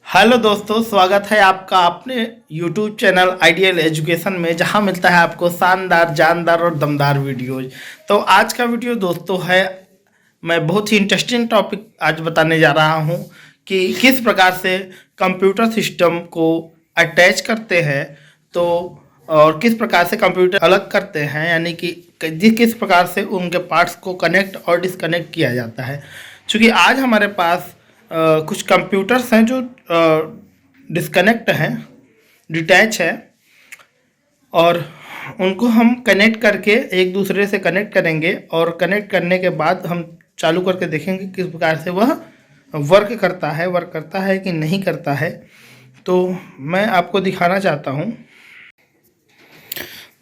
Hello दोस्तों, स्वागत है आपका अपने यूट्यूब चैनल आइडियल एजुकेशन में, जहां मिलता है आपको शानदार, जानदार और दमदार वीडियोज। तो आज का वीडियो दोस्तों है, मैं बहुत ही इंटरेस्टिंग टॉपिक आज बताने जा रहा हूं कि किस प्रकार से कंप्यूटर सिस्टम को अटैच करते हैं, तो और किस प्रकार से कंप्यूटर अलग करते हैं, यानी कि किस प्रकार से उनके पार्ट्स को कनेक्ट और डिसकनेक्ट किया जाता है। क्योंकि आज हमारे पास कुछ कंप्यूटर्स हैं जो डिस्कनेक्ट हैं, डिटैच है, और उनको हम कनेक्ट करके एक दूसरे से कनेक्ट करेंगे और कनेक्ट करने के बाद हम चालू करके देखेंगे किस प्रकार से वह वर्क करता है कि नहीं करता है। तो मैं आपको दिखाना चाहता हूँ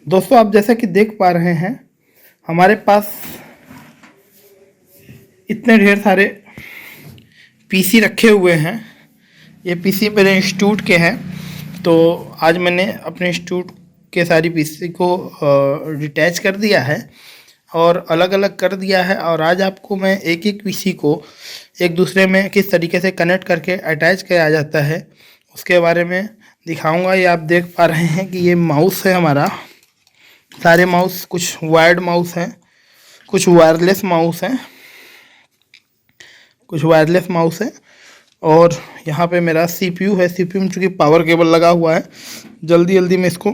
दोस्तों। आप जैसा कि देख पा रहे हैं, हमारे पास इतने ढेर सारे पीसी रखे हुए हैं। ये पीसी मेरे इंस्टीट्यूट के हैं, तो आज मैंने अपने इंस्टीट्यूट के सारी पीसी को डिटैच कर दिया है और अलग अलग कर दिया है। और आज आपको मैं एक एक पीसी को एक दूसरे में किस तरीके से कनेक्ट करके अटैच किया जाता है उसके बारे में दिखाऊंगा। ये आप देख पा रहे हैं कि ये माउस है हमारा। सारे माउस, कुछ वायर्ड माउस हैं, कुछ वायरलेस माउस हैं, और यहाँ पे मेरा सीपीयू है। सीपीयू में चूँकि पावर केबल लगा हुआ है, जल्दी में इसको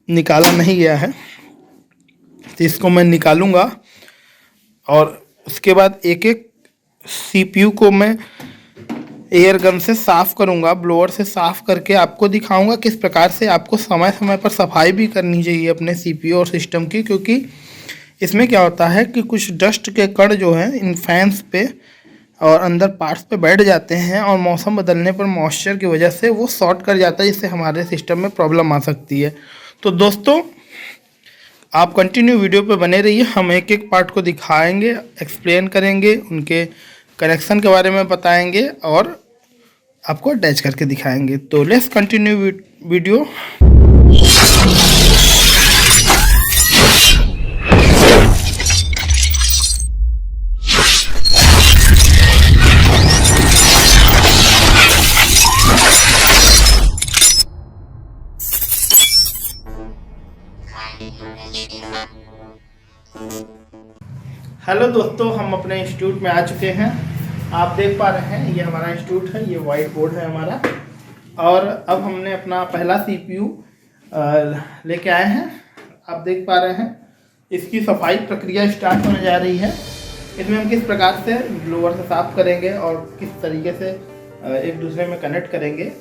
निकाला नहीं गया है, तो इसको मैं निकालूंगा और उसके बाद एक एक सीपीयू को मैं एयर गन से साफ़ करूंगा, ब्लोअर से साफ़ करके आपको दिखाऊंगा किस प्रकार से आपको समय समय पर सफाई भी करनी चाहिए अपने सीपीयू और सिस्टम की। क्योंकि इसमें क्या होता है कि कुछ डस्ट के कण जो हैं इन फैंस पे और अंदर पार्ट्स पे बैठ जाते हैं, और मौसम बदलने पर मॉइस्चर की वजह से वो शॉर्ट कर जाता है, जिससे हमारे सिस्टम में प्रॉब्लम आ सकती है। तो दोस्तों, आप कंटिन्यू वीडियो पे बने रहिए। हम एक एक पार्ट को दिखाएंगे, एक्सप्लेन करेंगे, उनके कनेक्शन के बारे में बताएंगे और आपको अटैच करके दिखाएंगे। तो लेट्स कंटिन्यू वीडियो। हेलो दोस्तों, हम अपने इंस्टीट्यूट में आ चुके हैं। आप देख पा रहे हैं, ये हमारा इंस्टीट्यूट है, ये वाइट बोर्ड है हमारा। और अब हमने अपना पहला सीपीयू लेके आए हैं। आप देख पा रहे हैं, इसकी सफाई प्रक्रिया स्टार्ट होने जा रही है। इसमें हम किस प्रकार से ब्लोअर से साफ करेंगे और किस तरीके से एक दूसरे में कनेक्ट करेंगे,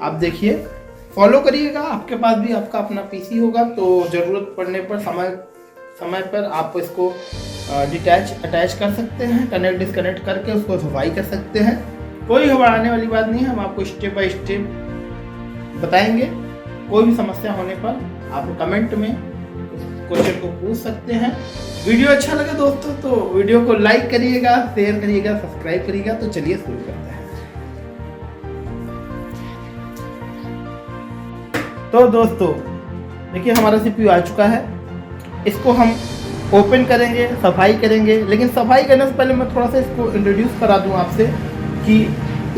आप देखिए, फॉलो करिएगा। आपके पास भी आपका अपना पीसी होगा, तो ज़रूरत पड़ने पर समय पर आप इसको अटैच कर सकते हैं, कनेक्ट डिसकनेक्ट करके उसको सफाई कर सकते हैं। कोई घबराने वाली बात नहीं है, हम आपको स्टेप बाय स्टेप बताएंगे। कोई भी समस्या होने पर आप कमेंट में उस क्वेश्चन को पूछ सकते हैं। वीडियो अच्छा लगे दोस्तों तो वीडियो को लाइक करिएगा, शेयर करिएगा, सब्सक्राइब करिएगा। तो चलिए शुरू करते हैं। तो दोस्तों देखिए, हमारा सीपीयू आ चुका है। इसको हम ओपन करेंगे, सफाई करेंगे, लेकिन सफाई करने से पहले मैं थोड़ा सा इसको इंट्रोड्यूस करा दूं आपसे कि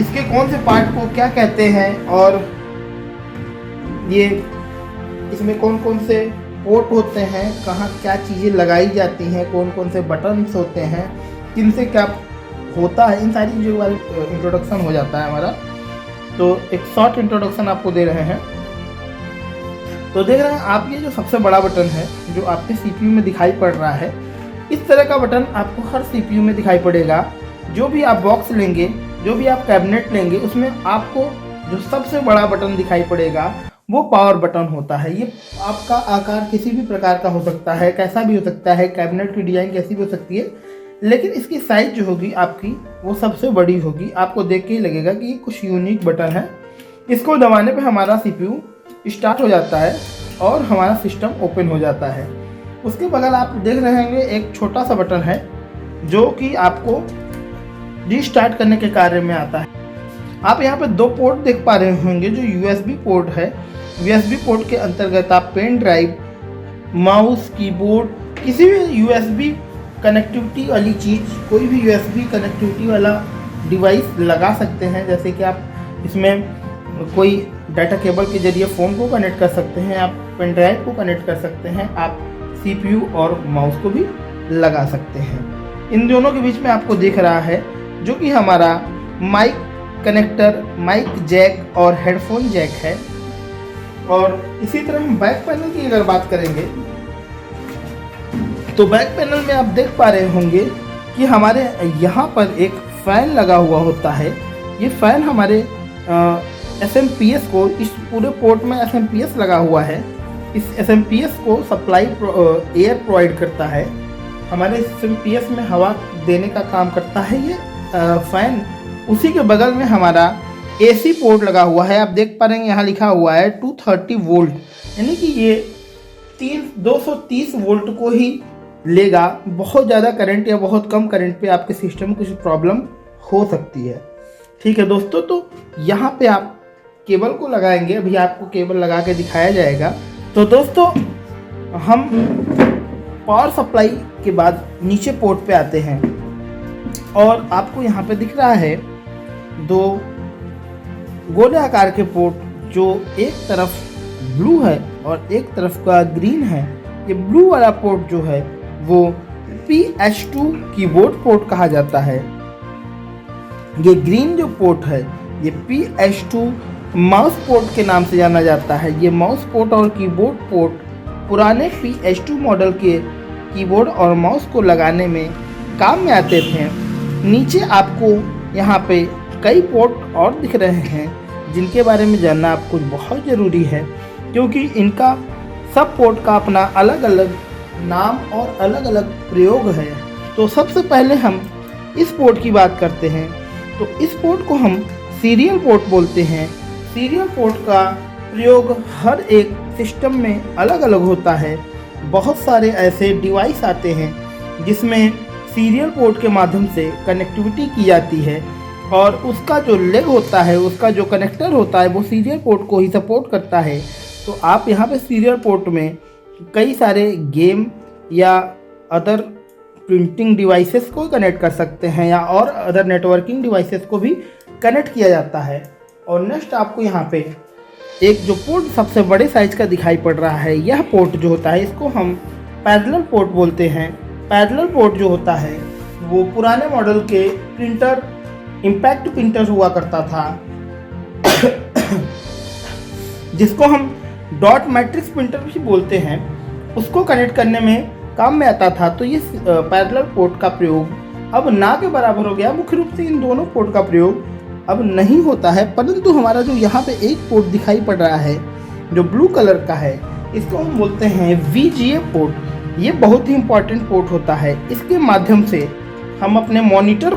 इसके कौन से पार्ट को क्या कहते हैं, और ये इसमें कौन कौन से पोर्ट होते हैं, कहाँ क्या चीज़ें लगाई जाती हैं, कौन कौन से बटन्स होते हैं, किनसे क्या होता है, इन सारी चीज़ों वाली इंट्रोडक्शन हो जाता है हमारा। तो एक शॉर्ट इंट्रोडक्शन आपको दे रहे हैं। तो देख रहे हैं आप, ये जो सबसे बड़ा बटन है जो आपके सीपीयू में दिखाई पड़ रहा है, इस तरह का बटन आपको हर सीपीयू में दिखाई पड़ेगा। जो भी आप बॉक्स लेंगे, जो भी आप कैबिनेट लेंगे, उसमें आपको जो सबसे बड़ा बटन दिखाई पड़ेगा वो पावर बटन होता है। ये आपका आकार किसी भी प्रकार का हो सकता है, कैसा भी हो सकता है, कैबिनेट की डिज़ाइन कैसी भी हो सकती है, लेकिन इसकी साइज जो होगी आपकी वो सबसे बड़ी होगी। आपको देख के ही लगेगा कि ये कुछ यूनिक बटन है। इसको दबाने पर हमारा सीपीयू स्टार्ट हो जाता है और हमारा सिस्टम ओपन हो जाता है। उसके बगल आप देख रहे होंगे एक छोटा सा बटन है जो कि आपको रीस्टार्ट करने के कार्य में आता है। आप यहाँ पे दो पोर्ट देख पा रहे होंगे, जो यूएसबी पोर्ट है। यूएसबी पोर्ट के अंतर्गत आप पेन ड्राइव, माउस, कीबोर्ड, किसी भी यूएसबी कनेक्टिविटी वाली चीज़, कोई भी यूएसबी कनेक्टिविटी वाला डिवाइस लगा सकते हैं। जैसे कि आप इसमें कोई डाटा केबल के जरिए फ़ोन को कनेक्ट कर सकते हैं, आप पेन ड्राइव को कनेक्ट कर सकते हैं, आप CPU और माउस को भी लगा सकते हैं। इन दोनों के बीच में आपको दिख रहा है जो कि हमारा माइक कनेक्टर, माइक जैक और हेडफोन जैक है। और इसी तरह हम बैक पैनल की अगर बात करेंगे तो बैक पैनल में आप देख पा रहे होंगे कि हमारे यहाँ पर एक फ़ैन लगा हुआ होता है। ये फ़ैन हमारे SMPS को, इस पूरे पोर्ट में SMPS लगा हुआ है, इस SMPS को सप्लाई एयर प्रोवाइड करता है, हमारे SMPS में हवा देने का काम करता है ये फ़ैन। उसी के बगल में हमारा AC पोर्ट लगा हुआ है। आप देख पा रहे हैं यहाँ लिखा हुआ है 230 वोल्ट, यानी कि ये 230 वोल्ट को ही लेगा। बहुत ज़्यादा करंट या बहुत कम करंट पे आपके सिस्टम में कुछ प्रॉब्लम हो सकती है। ठीक है दोस्तों, तो यहाँ पे आप केबल को लगाएंगे, अभी आपको केबल लगा के दिखाया जाएगा। तो दोस्तों हम पावर सप्लाई के बाद नीचे पोर्ट पे आते हैं और आपको यहाँ पे दिख रहा है 2 गोले आकार के पोर्ट, जो एक तरफ ब्लू है और एक तरफ का ग्रीन है। ये ब्लू वाला पोर्ट जो है वो PH2 कीबोर्ड पोर्ट कहा जाता है। ये ग्रीन जो पोर्ट है ये PH2 माउस पोर्ट के नाम से जाना जाता है। ये माउस पोर्ट और कीबोर्ड पोर्ट पुराने PH2 मॉडल के कीबोर्ड और माउस को लगाने में काम में आते थे। नीचे आपको यहाँ पे कई पोर्ट और दिख रहे हैं जिनके बारे में जानना आपको बहुत ज़रूरी है, क्योंकि इनका सब पोर्ट का अपना अलग अलग नाम और अलग अलग प्रयोग है। तो सबसे पहले हम इस पोर्ट की बात करते हैं। तो इस पोर्ट को हम सीरियल पोर्ट बोलते हैं। सीरियल पोर्ट का प्रयोग हर एक सिस्टम में अलग अलग होता है। बहुत सारे ऐसे डिवाइस आते हैं जिसमें सीरियल पोर्ट के माध्यम से कनेक्टिविटी की जाती है और उसका जो लेग होता है, उसका जो कनेक्टर होता है वो सीरियल पोर्ट को ही सपोर्ट करता है। तो आप यहाँ पे सीरियल पोर्ट में कई सारे गेम या अदर प्रिंटिंग डिवाइसेस को कनेक्ट कर सकते हैं या और अदर नेटवर्किंग डिवाइसेस को भी कनेक्ट किया जाता है। और नेक्स्ट आपको यहाँ पे एक जो पोर्ट सबसे बड़े साइज का दिखाई पड़ रहा है, यह पोर्ट जो होता है इसको हम पैरेलल पोर्ट बोलते हैं। पैरेलल पोर्ट जो होता है वो पुराने मॉडल के प्रिंटर, इम्पैक्ट प्रिंटर हुआ करता था जिसको हम डॉट मैट्रिक्स प्रिंटर भी बोलते हैं, उसको कनेक्ट करने में काम में आता था। तो ये पैरेलल पोर्ट का प्रयोग अब ना के बराबर हो गया। मुख्य रूप से इन दोनों पोर्ट का प्रयोग अब नहीं होता है, परंतु हमारा जो यहाँ पे एक पोर्ट दिखाई पड़ रहा है जो ब्लू कलर का है, इसको हम बोलते हैं VGA पोर्ट। ये बहुत ही इम्पॉर्टेंट पोर्ट होता है। इसके माध्यम से हम अपने मॉनिटर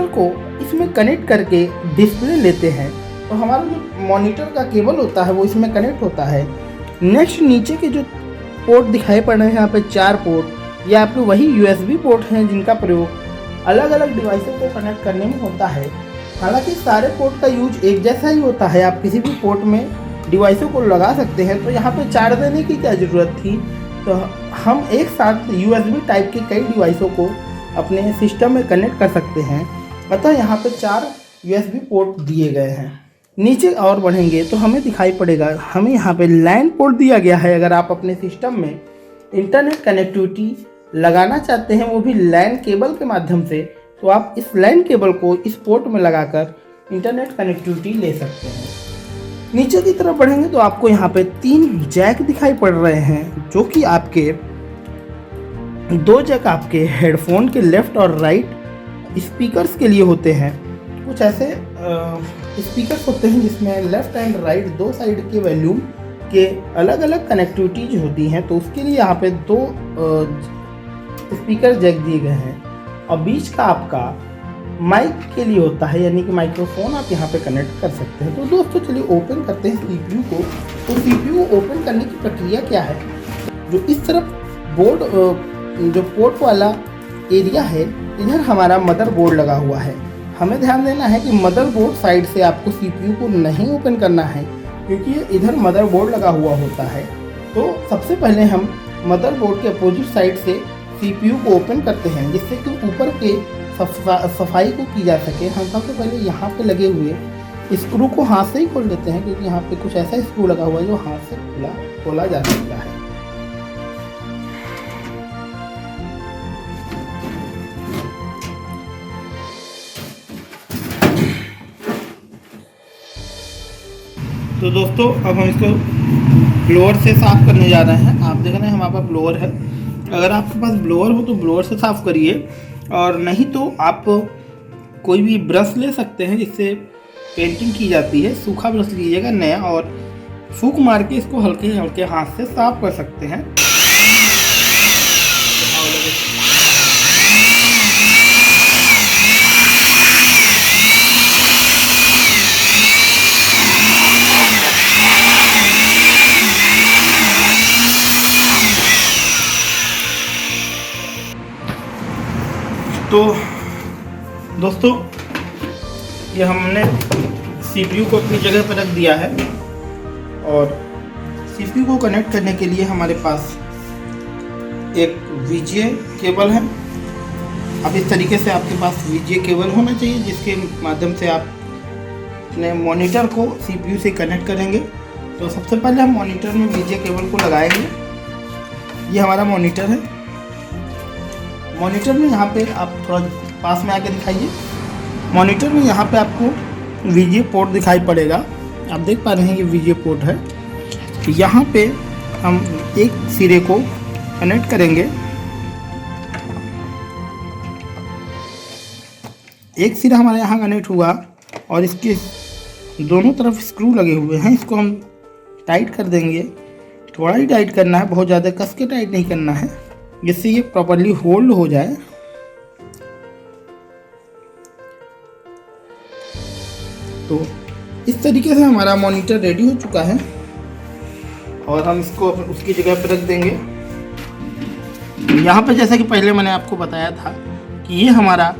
को इसमें कनेक्ट करके डिस्प्ले लेते हैं। तो हमारा जो मॉनिटर का केबल होता है वो इसमें कनेक्ट होता है। नेक्स्ट नीचे के जो पोर्ट दिखाई पड़ रहे हैं यहाँ पे 4 पोर्ट, ये आपके वही USB पोर्ट हैं जिनका प्रयोग अलग अलग डिवाइसों को कनेक्ट करने में होता है। हालांकि सारे पोर्ट का यूज एक जैसा ही होता है, आप किसी भी पोर्ट में डिवाइसों को लगा सकते हैं। तो यहाँ पे 4 देने की क्या ज़रूरत थी, तो हम एक साथ USB टाइप के कई डिवाइसों को अपने सिस्टम में कनेक्ट कर सकते हैं। अतः यहाँ पे 4 USB पोर्ट दिए गए हैं। नीचे और बढ़ेंगे तो हमें दिखाई पड़ेगा, हमें यहाँ पे LAN पोर्ट दिया गया है। अगर आप अपने सिस्टम में इंटरनेट कनेक्टिविटी लगाना चाहते हैं वो भी LAN केबल के माध्यम से, तो आप इस LAN केबल को इस पोर्ट में लगाकर इंटरनेट कनेक्टिविटी ले सकते हैं। नीचे की तरफ बढ़ेंगे तो आपको यहाँ पे 3 जैक दिखाई पड़ रहे हैं, जो कि आपके 2 जैक आपके हेडफोन के लेफ़्ट और राइट स्पीकर्स के लिए होते हैं। कुछ ऐसे स्पीकर्स होते हैं जिसमें लेफ़्ट एंड राइट 2 साइड के वॉल्यूम के अलग अलग कनेक्टिविटीज होती हैं। तो उसके लिए यहाँ पे 2 स्पीकर जैक दिए गए हैं और बीच का आपका माइक के लिए होता है, यानी कि माइक्रोफोन आप यहाँ पे कनेक्ट कर सकते हैं। तो दोस्तों चलिए ओपन करते हैं CPU को। तो CPU ओपन करने की प्रक्रिया क्या है, जो इस तरफ बोर्ड जो पोर्ट वाला एरिया है, इधर हमारा मदरबोर्ड लगा हुआ है। हमें ध्यान देना है कि मदरबोर्ड साइड से आपको CPU को नहीं ओपन करना है, क्योंकि ये इधर मदरबोर्ड लगा हुआ होता है। तो सबसे पहले हम मदरबोर्ड के अपोजिट साइड से CPU को ओपन करते हैं, जिससे कि ऊपर के सफाई को की जा सके। हम सबसे पहले यहाँ पे लगे हुए स्क्रू को हाथ से ही खोल लेते हैं, क्योंकि यहाँ पे कुछ ऐसा स्क्रू लगा हुआ है जो हाथ से खोला जा सकता है। तो दोस्तों अब हम इसको ब्लोअर से साफ़ करने जा रहे हैं। आप देख रहे हैं हमारे पास ब्लोअर है। अगर आपके पास ब्लोअर हो तो ब्लोअर से साफ़ करिए, और नहीं तो आप कोई भी ब्रश ले सकते हैं जिससे पेंटिंग की जाती है। सूखा ब्रश लीजिएगा नया, और फूंक मार के इसको हल्के हल्के हाथ से साफ़ कर सकते हैं। तो दोस्तों ये हमने CPU को अपनी जगह पर रख दिया है, और CPU को कनेक्ट करने के लिए हमारे पास एक VGA केबल है। अब इस तरीके से आपके पास VGA केबल होना चाहिए, जिसके माध्यम से आप अपने मॉनिटर को CPU से कनेक्ट करेंगे। तो सबसे पहले हम मॉनिटर में VGA केबल को लगाएंगे। ये हमारा मॉनिटर है। मॉनिटर में यहाँ पे आप थोड़ा पास में आके दिखाइए। मॉनिटर में यहाँ पे आपको VGA पोर्ट दिखाई पड़ेगा। आप देख पा रहे हैं ये VGA पोर्ट है। तो यहाँ पे हम एक सिरे को कनेक्ट करेंगे। एक सिरा हमारे यहाँ कनेक्ट हुआ, और इसके दोनों तरफ स्क्रू लगे हुए हैं। इसको हम टाइट कर देंगे। थोड़ा ही टाइट करना है, बहुत ज़्यादा कस के टाइट नहीं करना है, जिससे ये प्रॉपर्ली होल्ड हो जाए। तो इस तरीके से हमारा मॉनिटर रेडी हो चुका है, और हम इसको उसकी जगह पर रख देंगे। यहाँ पे जैसा कि पहले मैंने आपको बताया था कि ये हमारा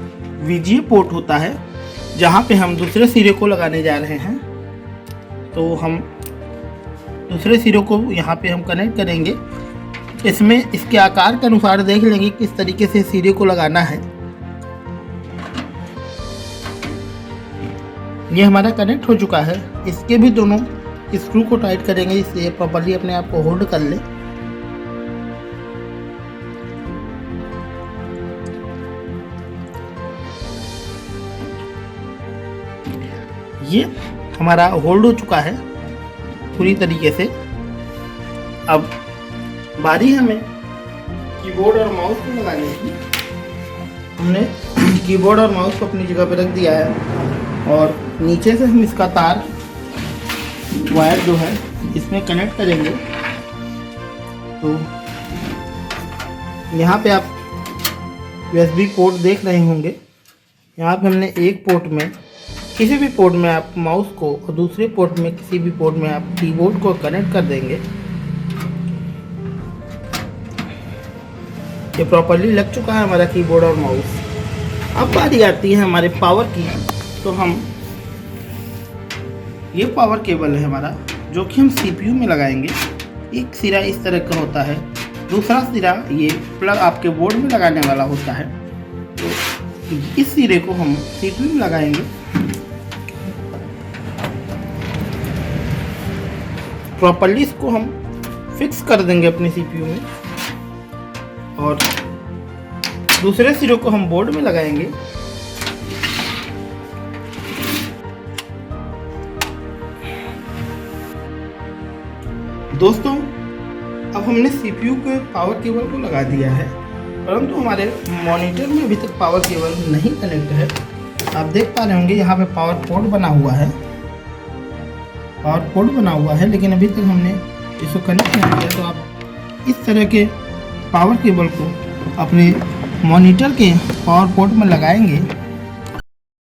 VGA पोर्ट होता है, जहाँ पे हम दूसरे सिरे को लगाने जा रहे हैं। तो हम दूसरे सिरे को यहाँ पे हम कनेक्ट करेंगे। इसमें इसके आकार के अनुसार देख लेंगे किस तरीके से सिरे को लगाना है। ये हमारा कनेक्ट हो चुका है। इसके भी दोनों स्क्रू को टाइट करेंगे, इससे प्रॉपर्ली अपने आप को होल्ड कर ले। ये हमारा होल्ड हो चुका है पूरी तरीके से। अब बारी हमें कीबोर्ड और माउस को लगाने की। हमने कीबोर्ड और माउस को अपनी जगह पर रख दिया है, और नीचे से हम इसका तार वायर जो है इसमें कनेक्ट करेंगे। तो यहाँ पे आप USB पोर्ट देख रहे होंगे। यहाँ पे हमने एक पोर्ट में, किसी भी पोर्ट में आप माउस को, और दूसरे पोर्ट में किसी भी पोर्ट में आप कीबोर्ड को कनेक्ट कर देंगे। ये प्रॉपर्ली लग चुका है हमारा कीबोर्ड और माउस। अब बारी आती है हमारे पावर की। तो हम ये पावर केबल है हमारा, जो कि हम CPU में लगाएंगे। एक सिरा इस तरह का होता है, दूसरा सिरा ये प्लग आपके बोर्ड में लगाने वाला होता है। तो इस सिरे को हम CPU में लगाएंगे। प्रॉपर्ली इसको हम फिक्स कर देंगे अपने CPU में, और दूसरे सिरे को हम बोर्ड में लगाएंगे। दोस्तों अब हमने CPU के पावर केबल को लगा दिया है, परंतु हमारे मॉनिटर में अभी तक पावर केबल नहीं कनेक्ट है। आप देख पा रहे होंगे यहाँ पे पावर पोर्ट बना हुआ है, लेकिन अभी तक हमने इसको कनेक्ट नहीं किया। तो आप इस तरह के पावर केबल को अपने मॉनिटर के पावर पोर्ट में लगाएंगे